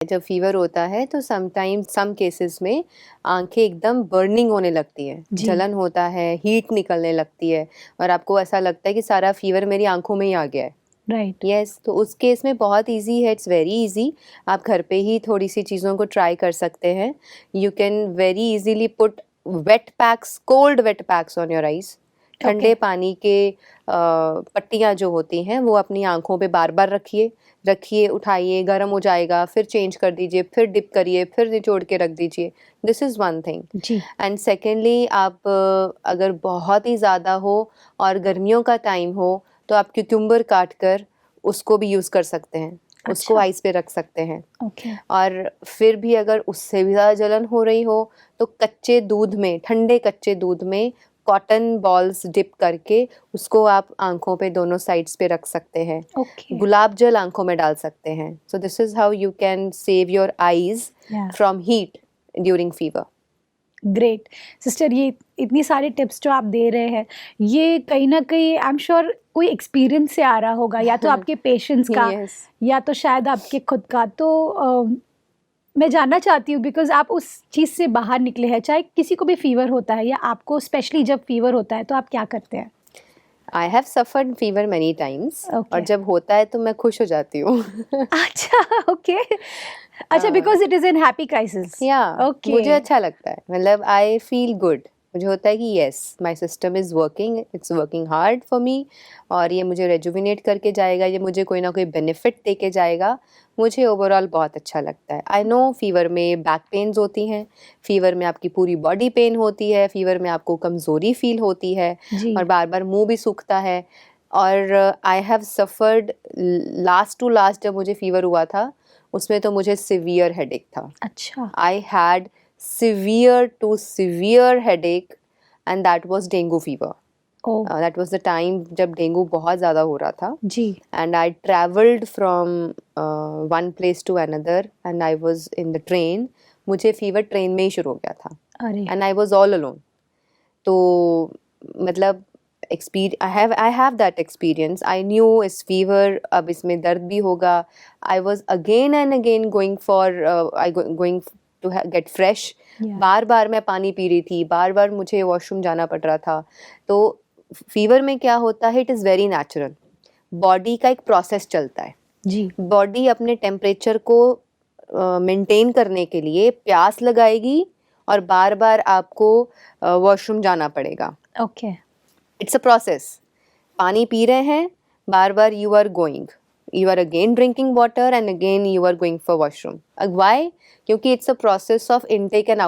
जब फीवर होता है तो समटाइम सम केसेस में आंखें एकदम बर्निंग होने लगती है, जलन होता है, हीट निकलने लगती है और आपको ऐसा लगता है कि सारा फीवर मेरी आंखों में ही आ गया है। राइट। यस, तो उस केस में बहुत इजी है, इट्स वेरी इजी। आप घर पे ही थोड़ी सी चीज़ों को ट्राई कर सकते हैं। You can very easily put wet packs, cold wet packs on your eyes. ठंडे पानी के पट्टियाँ जो होती हैं वो अपनी आंखों पे बार बार रखिए, उठाइए, गर्म हो जाएगा, फिर चेंज कर दीजिए, फिर डिप करिए, फिर निचोड़ के रख दीजिए। This is one thing. जी। एंड सेकेंडली, आप अगर बहुत ही ज़्यादा हो और गर्मियों का टाइम हो तो आप क्यूकम्बर काट कर उसको भी यूज़ कर सकते हैं। उसको आइस पे रख सकते हैं। और फिर भी अगर उससे भी ज़्यादा जलन हो रही हो तो कच्चे दूध में, ठंडे कच्चे दूध में कॉटन बॉल्स डिप करके उसको आप आंखों पे दोनों साइड्स पे रख सकते हैं। गुलाब जल आंखों में डाल सकते हैं। So this is how you can save your eyes from heat during fever. Great sister, ये इतनी सारी टिप्स जो आप दे रहे हैं, ये कहीं ना कहीं आई एम श्योर कोई एक्सपीरियंस से आ रहा होगा, या तो आपके पेशेंट्स का yes. या तो शायद आपके खुद का। तो मैं जानना चाहती हूँ, बिकॉज आप उस चीज़ से बाहर निकले हैं। चाहे किसी को भी फीवर होता है या आपको स्पेशली जब फीवर होता है तो आप क्या करते हैं? I have suffered fever many times. और जब होता है तो मैं खुश हो जाती हूँ। अच्छा, ओके। अच्छा, because it is in happy crisis. या मुझे अच्छा लगता है, मतलब आई फील गुड। मुझे होता है कि yes, my system is working, it's working hard for me, और ये मुझे रेजुविनेट करके जाएगा, ये मुझे कोई ना कोई बेनिफिट दे के जाएगा। मुझे ओवरऑल बहुत अच्छा लगता है। आई नो फीवर में बैक पेन्स होती हैं, फीवर में आपकी पूरी बॉडी पेन होती है, फीवर में आपको कमज़ोरी फील होती है और बार बार मुंह भी सूखता है। और I have suffered last to last, जब मुझे फीवर हुआ था उसमें तो मुझे सिवियर हेडेक था। अच्छा। I had severe to severe headache and that was dengue fever. That was the time जब डेंगू बहुत ज़्यादा हो रहा था जी। and I traveled from one place to another and I was in the train. मुझे fever train में ही शुरू हो गया था and I was all alone. तो मतलब I have that experience. I knew इस fever, अब इसमें दर्द भी होगा. I was again and again going to get fresh. बार बार मैं पानी पी रही थी, बार बार मुझे वॉशरूम जाना पड़ रहा था। तो फीवर में क्या होता है, it is very natural. Body का एक प्रोसेस चलता है जी। बॉडी अपने टेम्परेचर को मेंटेन करने के लिए प्यास लगाएगी और बार बार आपको वॉशरूम जाना पड़ेगा। Okay, it's a process. पानी पी रहे हैं, बार बार you are going, you are again drinking water and again you are going for washroom. Why? क्योंकि it's a process of intake and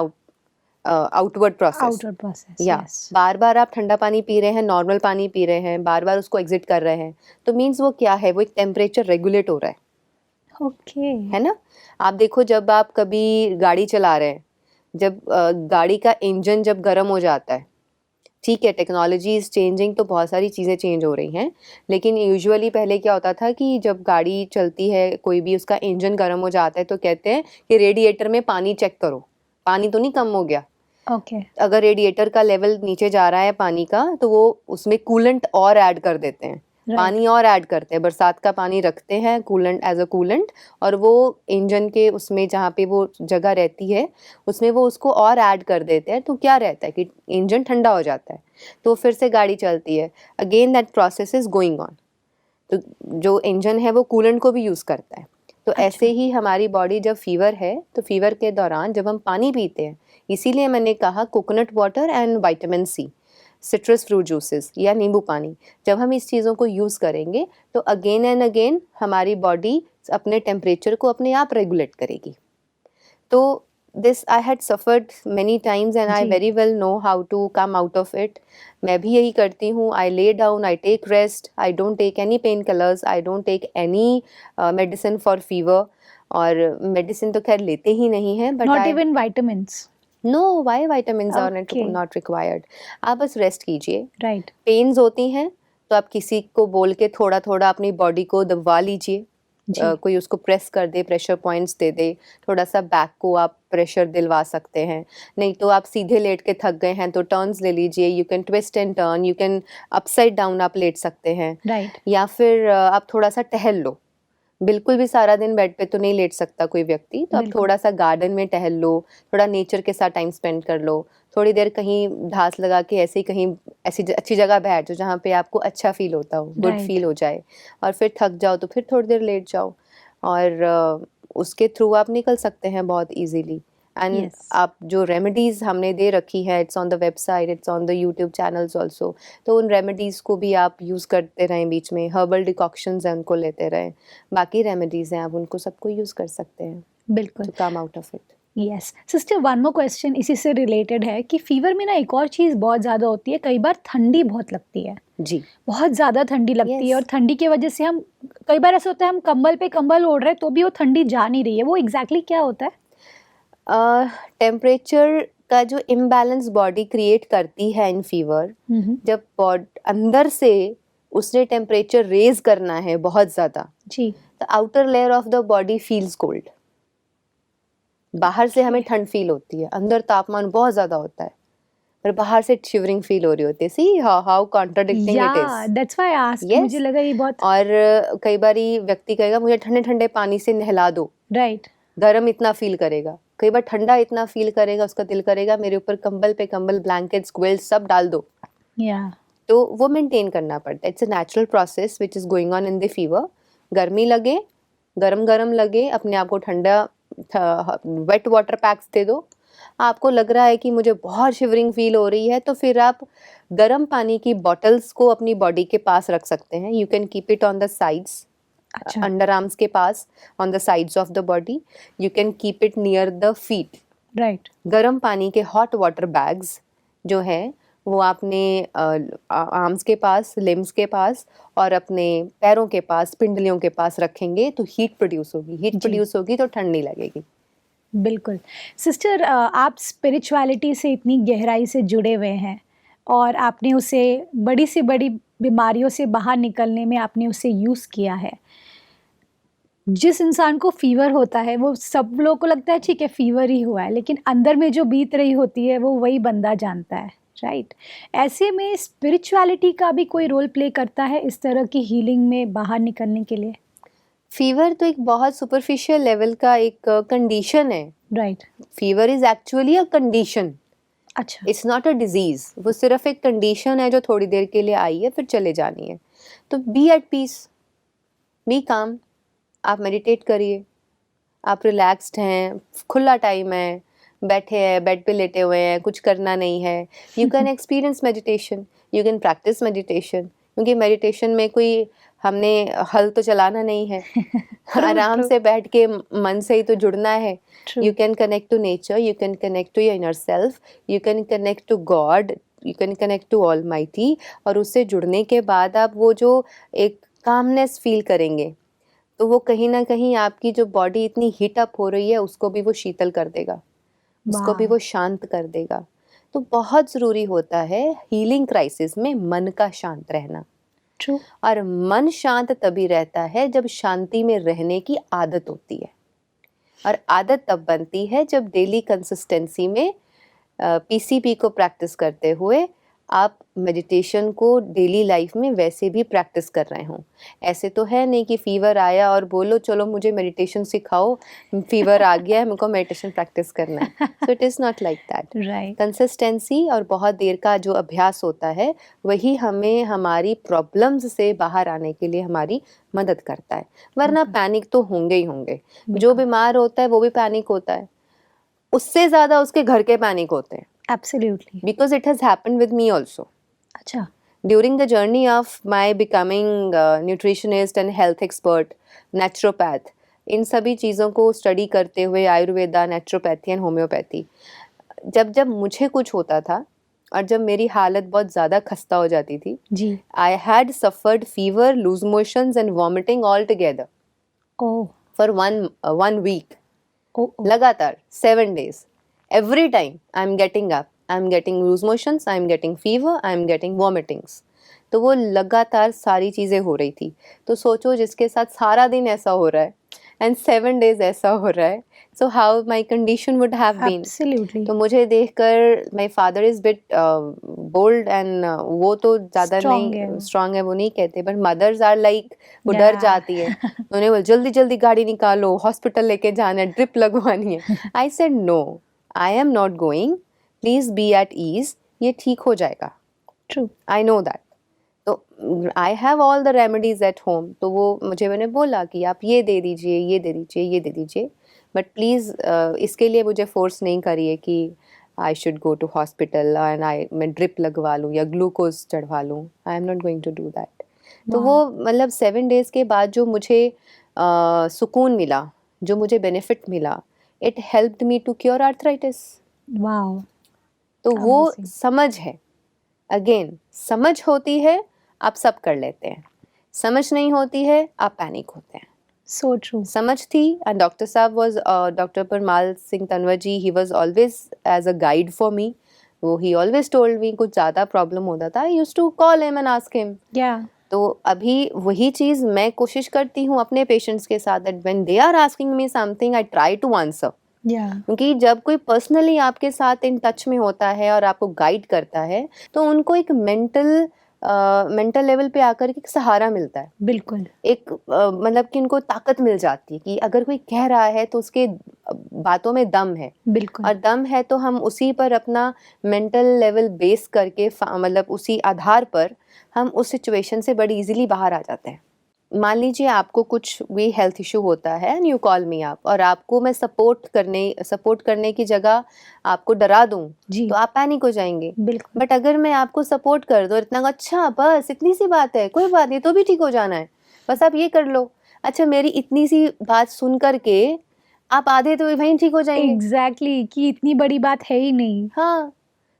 outward process. Yes. बार बार आप ठंडा पानी पी रहे हैं, नॉर्मल पानी पी रहे हैं, बार बार उसको एग्जिट कर रहे हैं, तो मीन्स वो क्या है, वो एक टेम्परेचर रेगुलेट हो रहा है। ओके, है ना। आप देखो, जब आप कभी गाड़ी चला रहे हैं, जब गाड़ी का इंजन जब गर्म हो जाता है, ठीक है, टेक्नोलॉजी इज़ चेंजिंग, तो बहुत सारी चीज़ें चेंज हो रही हैं, लेकिन यूजुअली पहले क्या होता था कि जब गाड़ी चलती है, कोई भी उसका इंजन गर्म हो जाता है तो कहते हैं कि रेडिएटर में पानी चेक करो, पानी तो नहीं कम हो गया। ओके। अगर रेडिएटर का लेवल नीचे जा रहा है पानी का, तो वो उसमें कूलेंट और ऐड कर देते हैं, पानी और ऐड करते हैं, बरसात का पानी रखते हैं कूलेंट, एज अ कूलेंट, और वो इंजन के उसमें जहाँ पे वो जगह रहती है उसमें वो उसको और ऐड कर देते हैं। तो क्या रहता है कि इंजन ठंडा हो जाता है, तो फिर से गाड़ी चलती है। Again that process is going on. तो जो इंजन है वो कूलेंट को भी यूज़ करता है। तो ऐसे ही हमारी बॉडी, जब फीवर है तो फीवर के दौरान जब हम पानी पीते हैं, इसीलिए मैंने कहा coconut water and vitamin C, citrus fruit juices या नींबू पानी, जब हम इस चीज़ों को यूज़ करेंगे तो अगेन एंड अगेन हमारी बॉडी अपने टेम्परेचर को अपने आप रेगुलेट करेगी। तो this I had suffered many times and I very well know how to come out of it. मैं भी यही करती हूँ। I lay down, I take rest, I don't take any painkillers, I don't take any medicine for fever. और medicine तो खैर लेते ही नहीं हैं, but not even vitamins. No, why vitamins are not required. आप बस रेस्ट कीजिए। राइट। पेन्स होती हैं तो आप किसी को बोल के थोड़ा थोड़ा अपनी बॉडी को दबा लीजिए, कोई उसको प्रेस कर दे, प्रेशर पॉइंट्स दे दे, थोड़ा सा बैक को आप प्रेशर दिलवा सकते हैं। नहीं तो आप सीधे लेट के थक गए हैं तो टर्न्स ले लीजिए, you can twist and turn, you can upside down आप लेट सकते हैं। राइट। या फिर आप थोड़ा सा टहल लो, बिल्कुल भी सारा दिन बेड पे तो नहीं लेट सकता कोई व्यक्ति, तो आप बिल्कुल। थोड़ा सा गार्डन में टहल लो, थोड़ा नेचर के साथ टाइम स्पेंड कर लो, थोड़ी देर कहीं घास लगा के ऐसे ही कहीं ऐसी अच्छी जगह बैठ जाओ जहाँ पे आपको अच्छा फील होता हो, गुड राइट। फील हो जाए, और फिर थक जाओ तो फिर थोड़ी देर लेट जाओ, और उसके थ्रू आप निकल सकते हैं बहुत इजीली। And yes. आप जो रेमेडीज़ हमने दे रखी है, it's on the website, it's on the YouTube channels also, तो उन रेमेडीज़ को भी आप यूज़ करते रहें, बीच में हर्बल डिकॉक्शंस हैं उनको लेते रहें, बाकी रेमेडीज़ हैं आप उनको सबको यूज़ कर सकते हैं बिल्कुल। To come out of it. Yes sister, one more question इसी से रिलेटेड है कि फीवर में ना एक और चीज़ बहुत ज़्यादा होती है, कई बार ठंडी बहुत लगती है, जी। बहुत ज़्यादा ठंडी लगती है, Yes. और ठंडी की वजह से हम कई बार ऐसा होता है हम कंबल पे कंबल ओढ़ रहे हैं तो भी वो ठंडी जा नहीं रही है, वो एग्जैक्टली क्या होता है? टेम्परेचर का जो इम्बैलेंस बॉडी क्रिएट करती है इन फीवर, जब अंदर से उसने टेम्परेचर रेज करना है बहुत ज़्यादा, जी। The outer layer of the body feels cold. बाहर से हमें ठंड फील होती है, अंदर तापमान बहुत ज़्यादा होता है, पर बाहर से शिवरिंग फील हो रही होती है। सी हाउ कॉन्ट्राडिक्टिंग इट या is. That's why I asked, Yes. मुझे लगा ये बहुत और कई बारी व्यक्ति कहेगा मुझे ठंडे ठंडे पानी से नहला दो, राइट। गर्म इतना फील करेगा, कई बार ठंडा इतना फील करेगा, उसका दिल करेगा मेरे ऊपर कंबल पे कंबल, ब्लैंकेट्स, क्विल्ट्स सब डाल दो। या तो वो मेंटेन करना पड़ता है। It's a natural process which is going on in the fever. गर्मी लगे, गरम गरम लगे, अपने आप को ठंडा वेट वाटर पैक्स दे दो। आपको लग रहा है कि मुझे बहुत शिवरिंग फील हो रही है, तो फिर आप गर्म पानी की बॉटल्स को अपनी बॉडी के पास रख सकते हैं। You can keep it on the sides, अच्छा। अंडर आर्म्स के पास, on the sides of the body. You can keep it near the feet. Right. गर्म पानी के हॉट वाटर बैग्स जो है वो आपने आर्म्स के पास, लिम्स के पास और अपने पैरों के पास, पिंडलियों के पास रखेंगे तो हीट प्रोड्यूस होगी। हीट जी। प्रोड्यूस होगी तो ठंड नहीं लगेगी। बिल्कुल। सिस्टर, आप स्पिरिचुअलिटी से इतनी गहराई से जुड़े हुए हैं और आपने उसे बड़ी से बड़ी बीमारियों से बाहर निकलने में आपने उसे यूज़ किया है। जिस इंसान को फ़ीवर होता है वो सब लोगों को लगता है ठीक है फ़ीवर ही हुआ है, लेकिन अंदर में जो बीत रही होती है वो वही बंदा जानता है, राइट? ऐसे में स्पिरिचुअलिटी का भी कोई रोल प्ले करता है इस तरह की हीलिंग में बाहर निकलने के लिए? फीवर तो एक बहुत सुपरफिशियल लेवल का एक कंडीशन है। Right. Fever is actually a condition, अच्छा। It's not a disease. वो सिर्फ एक कंडीशन है जो थोड़ी देर के लिए आई है फिर चले जानी है। तो बी एट पीस, बी काम। आप मेडिटेट करिए, आप रिलैक्स्ड हैं, खुला टाइम है, बैठे हैं, बेड पे लेटे हुए हैं, कुछ करना नहीं है, you can experience meditation, you can practice meditation. क्योंकि मेडिटेशन में कोई हमने हल तो चलाना नहीं है, आराम true. से बैठ के मन से ही तो जुड़ना है। True. You can connect to nature, you can connect to your inner self, you can connect to God, you can connect to almighty. और उससे जुड़ने के बाद आप वो जो एक कामनेस फील करेंगे, तो वो कहीं ना कहीं आपकी जो बॉडी इतनी हीट अप हो रही है उसको भी वो शीतल कर देगा, उसको भी Wow. वो शांत कर देगा। तो बहुत ज़रूरी होता है हीलिंग क्राइसिस में मन का शांत रहना। True. और मन शांत तभी रहता है जब शांति में रहने की आदत होती है। और आदत तब बनती है जब डेली कंसिस्टेंसी में पीसीपी को प्रैक्टिस करते हुए आप मेडिटेशन को डेली लाइफ में वैसे भी प्रैक्टिस कर रहे हों। ऐसे तो है नहीं कि फीवर आया और बोलो चलो मुझे मेडिटेशन सिखाओ, फीवर आ गया है मेरे को मेडिटेशन प्रैक्टिस करना है। So it is not like that. Right. Consistency और बहुत देर का जो अभ्यास होता है वही हमें हमारी प्रॉब्लम्स से बाहर आने के लिए हमारी मदद करता है। वरना पैनिक तो होंगे ही होंगे। जो बीमार होता है वो भी पैनिक होता है, उससे ज़्यादा उसके घर के पैनिक होते हैं। Absolutely. Because it has happened with me also. अच्छा। During the journey of my becoming nutritionist and health expert, naturopath, इन सभी चीज़ों को स्टडी करते हुए आयुर्वेदा, नेचुरोपैथी एंड होम्योपैथी, जब जब मुझे कुछ होता था और जब मेरी हालत बहुत ज़्यादा खस्ता हो जाती थी, जी। I had suffered fever, loose motions and vomiting all together Oh. for one week. Oh. Oh. लगातार 7 days. Every time I'm getting up, I'm getting loose motions, I'm getting fever, I'm getting vomitings. तो वो लगातार सारी चीज़ें हो रही थी। तो सोचो जिसके साथ सारा दिन ऐसा हो रहा है एंड 7 days ऐसा हो रहा है, So how my condition would have been. Absolutely. तो मुझे देखकर my father is bit bold and वो तो ज़्यादा नहीं strong है, वो नहीं कहते, but mothers are like वो डर जाती है, उन्हें बोल जल्दी जल्दी गाड़ी निकालो, हॉस्पिटल लेके जाना है, ड्रिप लगवानी है. I said no, I am not going, please be at ease, ये ठीक हो जाएगा. True. I know that. तो I have all the remedies at home. तो वो मैंने बोला कि आप ये दे दीजिए, ये दे दीजिए, ये दे दीजिए, बट प्लीज़ इसके लिए मुझे फोर्स नहीं करिए कि I should go to hospital and मैं ड्रिप लगवा लूँ या ग्लूकोज चढ़वा लूँ. I am not going to do that. तो वो मतलब 7 days के बाद जो मुझे सुकून मिला, जो मुझे बेनिफिट मिला, it helped me to cure arthritis. Wow. तो वो समझ है. अगेन, समझ होती है, आप सब कर लेते हैं. समझ नहीं होती है, आप पैनिक होते हैं. So true. समझ थी, एंड डॉक्टर साहब was doctor Parmal Singh Tanwar ji, he was always as a guide for me. वो ही ऑलवेज टोल्ड मी, कुछ ज़्यादा प्रॉब्लम होता था, I used to call him and ask him. तो अभी वही चीज़ मैं कोशिश करती हूँ अपने पेशेंट्स के साथ, that when they are asking me something, I try to answer. क्योंकि जब कोई पर्सनली आपके साथ इन टच में होता है और आपको गाइड करता है, तो उनको एक मेंटल लेवल पे आकर के एक सहारा मिलता है. बिल्कुल. एक मतलब कि उनको ताकत मिल जाती है कि अगर कोई कह रहा है तो उसके बातों में दम है. बिल्कुल. और दम है तो हम उसी पर अपना मेंटल लेवल बेस करके मतलब उसी आधार पर हम उस सिचुएशन से बड़ी इजीली बाहर आ जाते हैं. मान लीजिए आपको कुछ भी हेल्थ इशू होता है एंड यू कॉल मी आप, और आपको मैं सपोर्ट करने की जगह आपको डरा दूं, तो आप पैनिक हो जाएंगे. बट अगर मैं आपको सपोर्ट कर दूं, इतना अच्छा बस इतनी सी बात है, कोई बात नहीं, तो भी ठीक हो जाना है, बस आप ये कर लो. अच्छा, मेरी इतनी सी बात सुन करके आप आधे तो वहीं ठीक हो जाएंगे. एग्जैक्टली, कि इतनी बड़ी बात है ही नहीं. हाँ,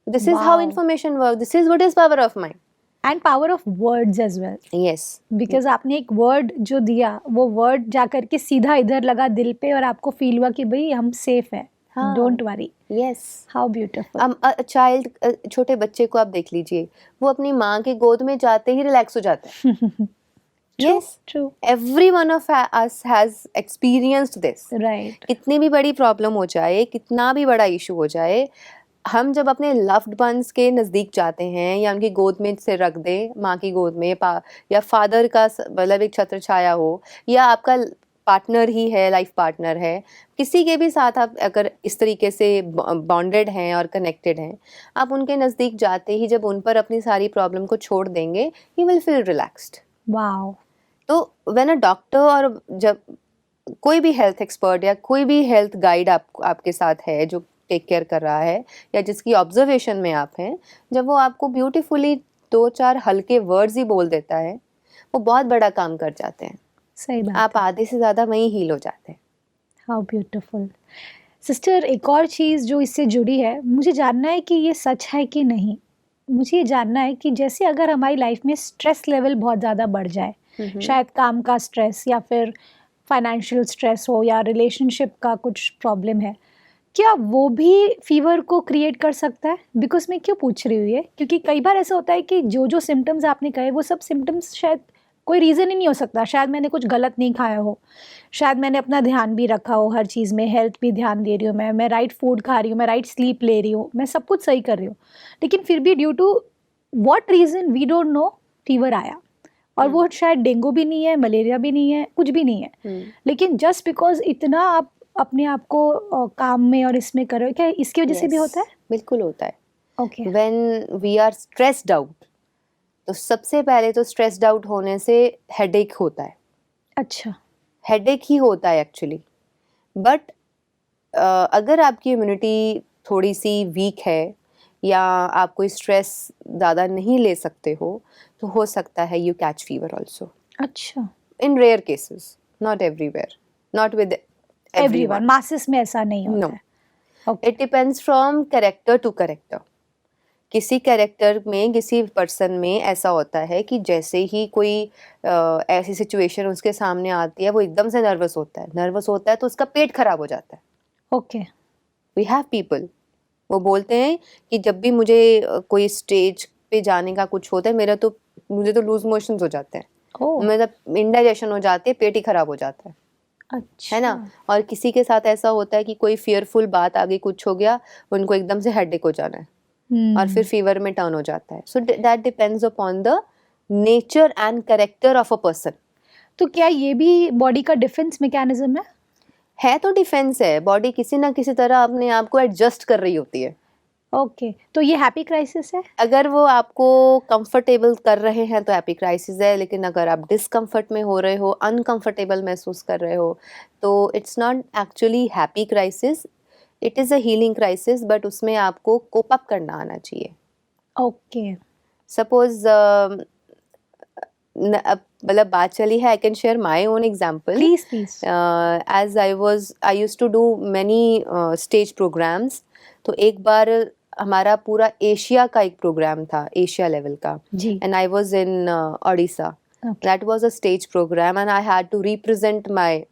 this is how information work, this is what is power of mind. And power of words as well. Yes, because आपने एक वर्ड जो दिया, वो वर्ड जाकर के सीधा इधर लगा दिल पे, और आपको फील हुआ कि भाई हम सेफ हैं, don't worry. Yes, how beautiful. Child, छोटे बच्चे को आप देख लीजिए, वो अपनी माँ के गोद में जाते ही रिलैक्स हो जाता है. Yes, true. Every one of us has experienced this. Right. कितनी भी बड़ी प्रॉब्लम हो जाए, कितना भी बड़ा इशू हो जाए, हम जब अपने लव्ड वंस के नज़दीक जाते हैं या उनकी गोद में से रख दें, माँ की गोद में, या फादर का मतलब एक छत्र छाया हो, या आपका पार्टनर ही है, लाइफ पार्टनर है, किसी के भी साथ आप अगर इस तरीके से बॉन्डेड हैं और कनेक्टेड हैं, आप उनके नज़दीक जाते ही जब उन पर अपनी सारी प्रॉब्लम को छोड़ देंगे, you will feel relaxed. Wow. तो व्हेन अ डॉक्टर, और जब कोई भी हेल्थ एक्सपर्ट या कोई भी हेल्थ गाइड आपके साथ है जो टेक केयर कर रहा है या जिसकी ऑब्जर्वेशन में आप हैं, जब वो आपको ब्यूटीफुली 2-4 हल्के वर्ड्स ही बोल देता है, वो बहुत बड़ा काम कर जाते हैं. सही बात. आप आधे से ज़्यादा वहीं हील हो जाते हैं. How beautiful. सिस्टर, एक और चीज़ जो इससे जुड़ी है, मुझे जानना है कि ये सच है कि नहीं. मुझे ये जानना है कि जैसे अगर हमारी लाइफ में स्ट्रेस लेवल बहुत ज़्यादा बढ़ जाए, शायद काम का स्ट्रेस या फिर फाइनेंशियल स्ट्रेस हो या रिलेशनशिप का कुछ प्रॉब्लम है, क्या वो भी फीवर को क्रिएट कर सकता है? बिकॉज मैं क्यों पूछ रही हूँ ये, क्योंकि कई बार ऐसा होता है कि जो सिम्टम्स आपने कहे, वो सब सिम्टम्स शायद कोई रीज़न ही नहीं हो सकता. शायद मैंने कुछ गलत नहीं खाया हो, शायद मैंने अपना ध्यान भी रखा हो, हर चीज़ में हेल्थ भी ध्यान दे रही हूँ, मैं राइट फूड खा रही हूँ, मैं राइट स्लीप ले रही हूँ, मैं सब कुछ सही कर रही हूँ, लेकिन फिर भी due to what reason we don't know, fever आया. और वो शायद डेंगू भी नहीं है, मलेरिया भी नहीं है, कुछ भी नहीं है, लेकिन जस्ट बिकॉज इतना आप अपने आप को काम में और इसमें कर रहे हो, क्या इसकी वजह से भी होता है? बिल्कुल होता है. Okay. When we are stressed out, तो सबसे पहले तो स्ट्रेस्ड आउट होने से हेडेक होता है. अच्छा, हेडेक ही होता है एक्चुअली. बट अगर आपकी इम्यूनिटी थोड़ी सी वीक है या आप कोई स्ट्रेस ज़्यादा नहीं ले सकते हो, तो हो सकता है यू कैच फीवर ऑल्सो. अच्छा. In rare cases, not everywhere, not with everyone, masses में ऐसा नहीं होता है. Okay. It depends from character to character. किसी कैरेक्टर में, किसी पर्सन में ऐसा होता है कि जैसे ही कोई ऐसी सिचुएशन उसके सामने आती है, वो एकदम से नर्वस होता है तो उसका पेट खराब हो जाता है. ओके. वी हैव पीपल, वो बोलते हैं कि जब भी मुझे कोई स्टेज पे जाने का कुछ होता है, मुझे तो लूज मोशंस हो जाते हैं, मतलब इंडाइजेशन हो जाती है, पेट ही खराब हो जाता है. अच्छा। है ना। और किसी के साथ ऐसा होता है कि कोई फियरफुल बात आ गई, कुछ हो गया, उनको एकदम से हेडेक हो जाना है और फिर फीवर में टर्न हो जाता है। So that depends upon the nature and character of a person. तो क्या ये भी बॉडी का डिफेंस मैकेनिज्म है तो डिफेंस है, बॉडी किसी ना किसी तरह अपने आप को एडजस्ट कर रही होती है। ओके, तो ये हैप्पी क्राइसिस है? अगर वो आपको कंफर्टेबल कर रहे हैं तो हैप्पी क्राइसिस है, लेकिन अगर आप डिस्कम्फर्ट में हो रहे हो, अनकंफर्टेबल महसूस कर रहे हो, तो it's not actually happy crisis, it is a healing crisis, but उसमें आपको कोप अप करना आना चाहिए। ओके। सपोज मतलब बात चली है, I can share my own example. Please please. As I use to do many stage programmes. तो एक बार हमारा पूरा एशिया का एक प्रोग्राम था, एशिया लेवल का, जी। And I was in Odisha. That was a stage programme and I had to represent my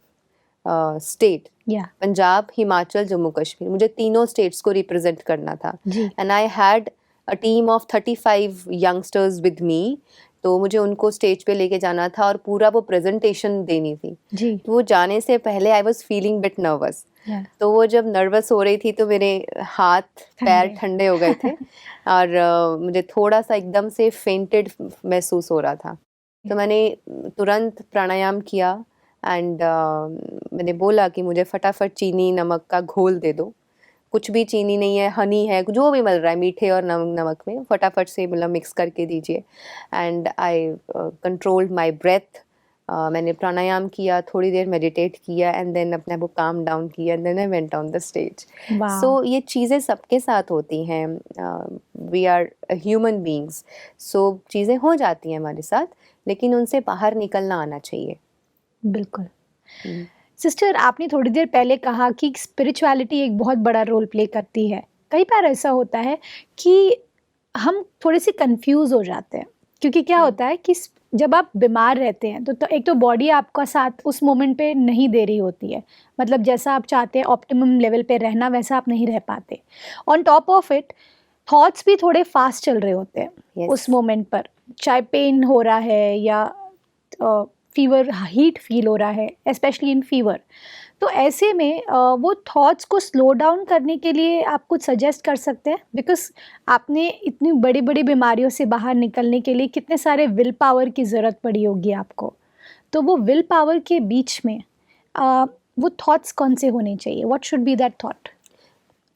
state, Punjab, Himachal, Jammu Kashmir. मुझे तीनों स्टेट्स को रिप्रेजेंट करना था and I had a team of 35 youngsters with me. तो मुझे उनको स्टेज पे लेके जाना था और पूरा वो प्रेजेंटेशन देनी थी जी। तो वो जाने से पहले I was feeling bit nervous. तो वो जब नर्वस हो रही थी तो मेरे हाथ पैर ठंडे हो गए थे और मुझे थोड़ा सा एकदम से फेंटेड महसूस हो रहा था। तो मैंने तुरंत प्राणायाम किया एंड मैंने बोला कि मुझे फटाफट चीनी नमक का घोल दे दो। कुछ भी चीनी नहीं है, हनी है, जो भी मिल रहा है मीठे और नमक में, फटाफट से मतलब मिक्स करके दीजिए। And I controlled my breath. मैंने प्राणायाम किया, थोड़ी देर मेडिटेट किया एंड देन अपने आप को काम डाउन किया and then I went on the stage. So ये चीज़ें सबके साथ होती हैं, we are human beings. So चीज़ें हो जाती हैं हमारे साथ, लेकिन उनसे बाहर निकलना आना चाहिए। बिल्कुल। सिस्टर, आपने थोड़ी देर पहले कहा कि स्पिरिचुअलिटी एक बहुत बड़ा रोल प्ले करती है। कई बार ऐसा होता है कि हम थोड़े से कंफ्यूज हो जाते हैं, क्योंकि क्या होता है कि जब आप बीमार रहते हैं तो एक तो बॉडी आपका साथ उस मोमेंट पे नहीं दे रही होती है, मतलब जैसा आप चाहते हैं ऑप्टिमम लेवल पे रहना, वैसा आप नहीं रह पाते। On top of it thoughts भी थोड़े फास्ट चल रहे होते हैं उस मोमेंट पर, चाहे पेन हो रहा है या फीवर, हीट फील हो रहा है, स्पेशली इन फीवर। तो ऐसे में वो थॉट्स को स्लो डाउन करने के लिए आप कुछ सजेस्ट कर सकते हैं? बिकॉज आपने इतनी बड़ी बड़ी बीमारियों से बाहर निकलने के लिए कितने सारे विल पावर की ज़रूरत पड़ी होगी आपको। तो वो विल पावर के बीच में वो थॉट्स कौन से होने चाहिए? What should be that thought?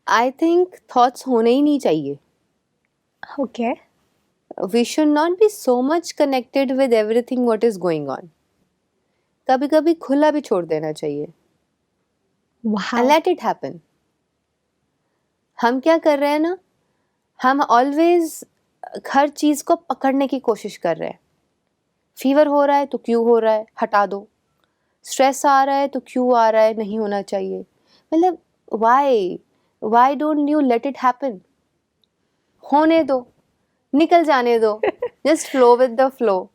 I think thoughts होने ही नहीं चाहिए। Okay. We should not be so much connected with everything what is going on. कभी कभी खुला भी छोड़ देना चाहिए and let it happen। हम क्या कर रहे हैं ना, हम ऑलवेज हर चीज को पकड़ने की कोशिश कर रहे हैं। फीवर हो रहा है तो क्यों हो रहा है, हटा दो। स्ट्रेस आ रहा है तो क्यों आ रहा है, नहीं होना चाहिए। मतलब why don't you let it happen? होने दो, निकल जाने दो, just flow with the flow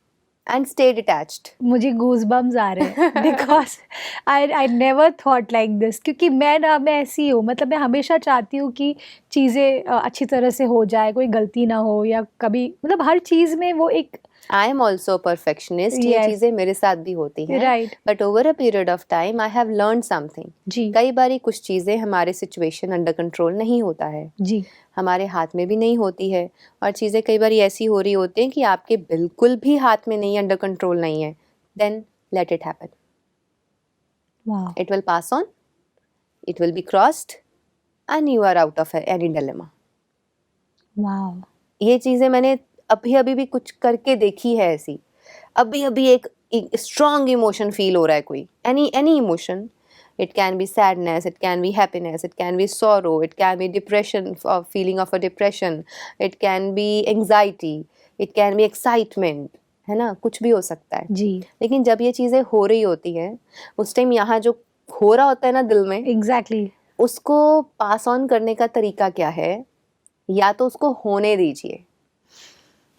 and stay detached। मुझे गूज़बम्स आ रहे हैं because I never thought like this, क्योंकि मैं ऐसी हूँ, मतलब मैं हमेशा चाहती हूँ कि चीज़ें अच्छी तरह से हो जाए, कोई गलती ना हो, या कभी मतलब हर चीज़ में वो एक आई एम ऑल्सो परफेक्शनिस्ट। ये चीज़ें मेरे साथ भी होती हैं, right. But over a period of time I have learn something. जी। कई बारी कुछ चीज़ें हमारे सिचुएशन अंडर कंट्रोल नहीं होता है जी, हमारे हाथ में भी नहीं होती है, और चीज़ें कई बार ऐसी हो रही होती हैं कि आपके बिल्कुल भी हाथ में नहीं, अंडर कंट्रोल नहीं है। Then let it happen. It will pass on, it will be crossed and you are out of any dilemma. ये चीज़ें मैंने अभी भी कुछ करके देखी है ऐसी। अभी एक स्ट्रॉन्ग इमोशन फील हो रहा है, कोई any emotion, it can be sadness, it can be happiness, it can be sorrow, it can be depression, feeling of a depression, it can be anxiety, it can be excitement, है ना, कुछ भी हो सकता है जी। लेकिन जब ये चीज़ें हो रही होती हैं उस टाइम यहाँ जो हो रहा होता है ना दिल में, एग्जैक्टली उसको पास ऑन करने का तरीका क्या है? या तो उसको होने दीजिए,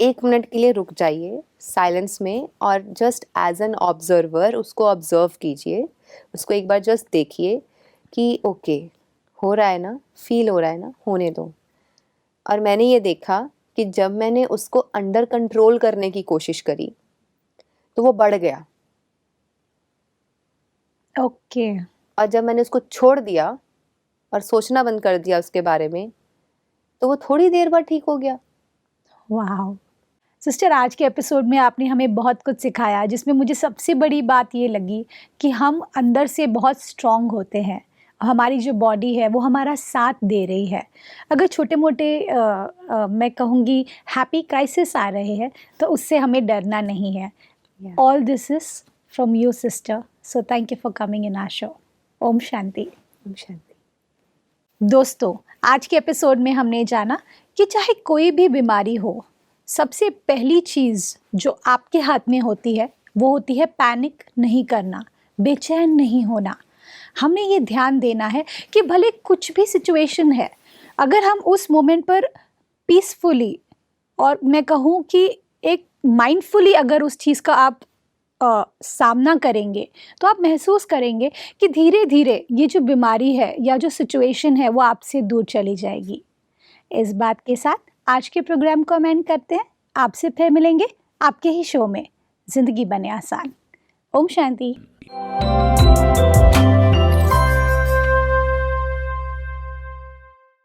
1 मिनट के लिए रुक जाइए साइलेंस में और जस्ट एज एन ऑब्जर्वर उसको ऑब्जर्व कीजिए, उसको एक बार जस्ट देखिए कि ओके हो रहा है ना, फील हो रहा है ना, होने दो। और मैंने ये देखा कि जब मैंने उसको अंडर कंट्रोल करने की कोशिश करी तो वो बढ़ गया। ओके। और जब मैंने उसको छोड़ दिया और सोचना बंद कर दिया उसके बारे में, तो वो थोड़ी देर बाद ठीक हो गया। वाह सिस्टर, आज के एपिसोड में आपने हमें बहुत कुछ सिखाया, जिसमें मुझे सबसे बड़ी बात ये लगी कि हम अंदर से बहुत स्ट्रांग होते हैं, हमारी जो बॉडी है वो हमारा साथ दे रही है। अगर छोटे मोटे मैं कहूँगी हैप्पी क्राइसिस आ रहे हैं तो उससे हमें डरना नहीं है। All this is from you sister, so thank you for coming in our show. Om Shanti. Om Shanti. दोस्तों, आज के एपिसोड में हमने जाना कि चाहे कोई भी बीमारी हो, सबसे पहली चीज़ जो आपके हाथ में होती है वो होती है पैनिक नहीं करना, बेचैन नहीं होना। हमने ये ध्यान देना है कि भले कुछ भी सिचुएशन है, अगर हम उस मोमेंट पर पीसफुली और मैं कहूँ कि एक माइंडफुली अगर उस चीज़ का आप सामना करेंगे तो आप महसूस करेंगे कि धीरे धीरे ये जो बीमारी है या जो सिचुएशन है वो आपसे दूर चली जाएगी। इस बात के साथ आज के प्रोग्राम को एंड करते हैं। आपसे फिर मिलेंगे आपके ही शो में, जिंदगी बने आसान। ओम शांति।